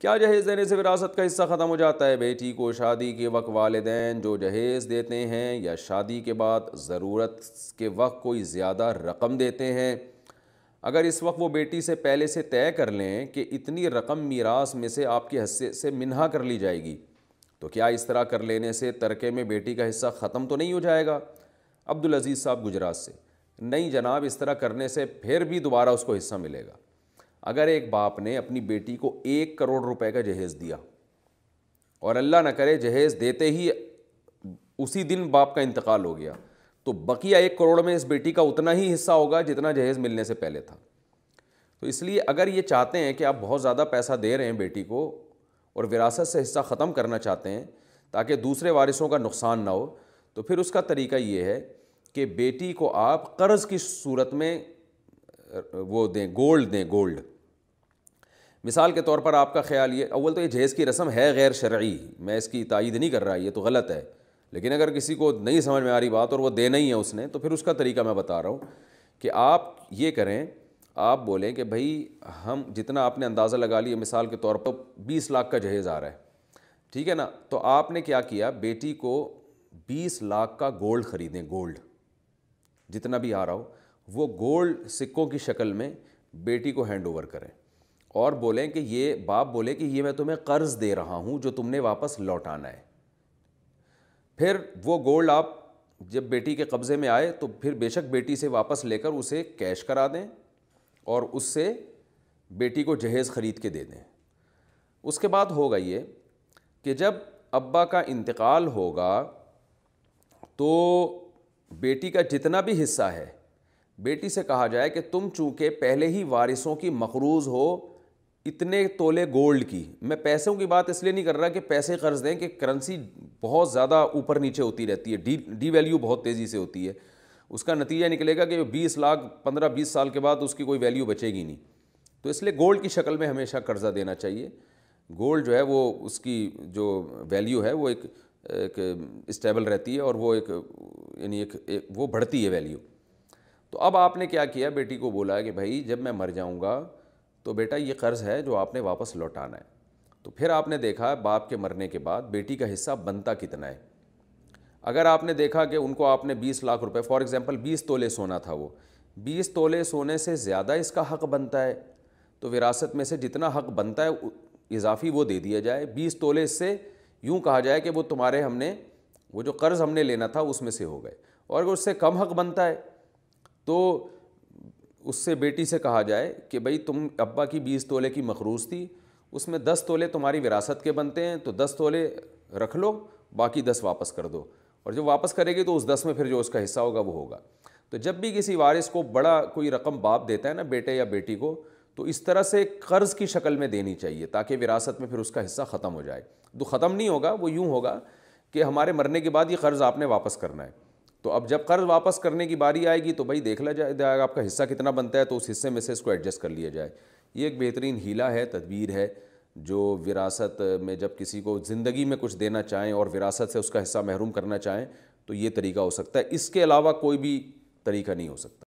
کیا جہیز دینے سے وراثت کا حصہ ختم ہو جاتا ہے؟ بیٹی کو شادی کے وقت والدین جو جہیز دیتے ہیں یا شادی کے بعد ضرورت کے وقت کوئی زیادہ رقم دیتے ہیں، اگر اس وقت وہ بیٹی سے پہلے سے طے کر لیں کہ اتنی رقم میراث میں سے آپ کے حصے سے منہا کر لی جائے گی، تو کیا اس طرح کر لینے سے ترکے میں بیٹی کا حصہ ختم تو نہیں ہو جائے گا؟ عبدالعزیز صاحب گجرات سے: نہیں جناب، اس طرح کرنے سے پھر بھی دوبارہ اس کو حصہ ملے گا۔ اگر ایک باپ نے اپنی بیٹی کو 1 کروڑ روپے کا جہیز دیا اور اللہ نہ کرے جہیز دیتے ہی اسی دن باپ کا انتقال ہو گیا، تو بقیہ 1 کروڑ میں اس بیٹی کا اتنا ہی حصہ ہوگا جتنا جہیز ملنے سے پہلے تھا۔ تو اس لیے اگر یہ چاہتے ہیں کہ آپ بہت زیادہ پیسہ دے رہے ہیں بیٹی کو اور وراثت سے حصہ ختم کرنا چاہتے ہیں تاکہ دوسرے وارثوں کا نقصان نہ ہو، تو پھر اس کا طریقہ یہ ہے کہ بیٹی کو آپ قرض کی صورت میں وہ دیں، گولڈ دیں، گولڈ۔ مثال کے طور پر آپ کا خیال یہ، اول تو یہ جہیز کی رسم ہے غیر شرعی، میں اس کی تائید نہیں کر رہا، یہ تو غلط ہے، لیکن اگر کسی کو نہیں سمجھ میں آ رہی بات اور وہ دینا ہی ہے اس نے، تو پھر اس کا طریقہ میں بتا رہا ہوں کہ آپ یہ کریں، آپ بولیں کہ بھائی ہم جتنا آپ نے اندازہ لگا لیا، مثال کے طور پر 20 لاکھ کا جہیز آ رہا ہے، ٹھیک ہے نا، تو آپ نے کیا کیا، بیٹی کو 20 لاکھ کا گولڈ خریدیں، گولڈ جتنا بھی آ رہا ہو وہ گولڈ سکوں کی شکل میں بیٹی کو ہینڈ اوور کریں، اور بولیں کہ یہ، باپ بولے کہ یہ میں تمہیں قرض دے رہا ہوں جو تم نے واپس لوٹانا ہے۔ پھر وہ گولڈ آپ جب بیٹی کے قبضے میں آئے تو پھر بے شک بیٹی سے واپس لے کر اسے کیش کرا دیں اور اس سے بیٹی کو جہیز خرید کے دے دیں۔ اس کے بعد ہوگا یہ کہ جب ابا کا انتقال ہوگا تو بیٹی کا جتنا بھی حصہ ہے بیٹی سے کہا جائے کہ تم چونکہ پہلے ہی وارثوں کی مقروض ہو اتنے تولے گولڈ کی، میں پیسوں کی بات اس لیے نہیں کر رہا کہ پیسے قرض دیں کہ کرنسی بہت زیادہ اوپر نیچے ہوتی رہتی ہے، ڈی ویلیو بہت تیزی سے ہوتی ہے، اس کا نتیجہ نکلے گا کہ 20 لاکھ 15-20 سال کے بعد اس کی کوئی ویلیو بچے گی نہیں، تو اس لیے گولڈ کی شکل میں ہمیشہ قرضہ دینا چاہیے۔ گولڈ جو ہے وہ اس کی جو ویلیو ہے وہ ایک اسٹیبل رہتی ہے اور وہ یعنی وہ بڑھتی ہے ویلیو۔ تو اب آپ نے کیا کیا، بیٹی کو بولا کہ بھائی جب میں مر جاؤں گا تو بیٹا یہ قرض ہے جو آپ نے واپس لوٹانا ہے۔ تو پھر آپ نے دیکھا باپ کے مرنے کے بعد بیٹی کا حصہ بنتا کتنا ہے۔ اگر آپ نے دیکھا کہ ان کو آپ نے 20 لاکھ روپے، فار ایگزامپل 20 تولے سونا تھا، وہ 20 تولے سونے سے زیادہ اس کا حق بنتا ہے، تو وراثت میں سے جتنا حق بنتا ہے اضافی وہ دے دیا جائے۔ 20 تولے اس سے یوں کہا جائے کہ وہ تمہارے، ہم نے وہ جو قرض ہم نے لینا تھا اس میں سے ہو گئے، اور اگر اس سے کم حق بنتا ہے تو اس سے بیٹی سے کہا جائے کہ بھئی تم ابا کی 20 تولے کی مقروض تھی، اس میں 10 تولے تمہاری وراثت کے بنتے ہیں تو 10 تولے رکھ لو، باقی 10 واپس کر دو، اور جب واپس کرے گی تو اس 10 میں پھر جو اس کا حصہ ہوگا وہ ہوگا۔ تو جب بھی کسی وارث کو بڑا کوئی رقم باپ دیتا ہے نا بیٹے یا بیٹی کو، تو اس طرح سے قرض کی شکل میں دینی چاہیے تاکہ وراثت میں پھر اس کا حصہ ختم ہو جائے۔ تو ختم نہیں ہوگا، وہ یوں ہوگا کہ ہمارے مرنے کے بعد یہ قرض آپ نے واپس کرنا ہے، تو اب جب قرض واپس کرنے کی باری آئے گی تو بھائی دیکھ لیا جائے گا آپ کا حصہ کتنا بنتا ہے، تو اس حصے میں سے اس کو ایڈجسٹ کر لیا جائے۔ یہ ایک بہترین ہیلہ ہے، تدبیر ہے، جو وراثت میں جب کسی کو زندگی میں کچھ دینا چاہیں اور وراثت سے اس کا حصہ محروم کرنا چاہیں تو یہ طریقہ ہو سکتا ہے، اس کے علاوہ کوئی بھی طریقہ نہیں ہو سکتا۔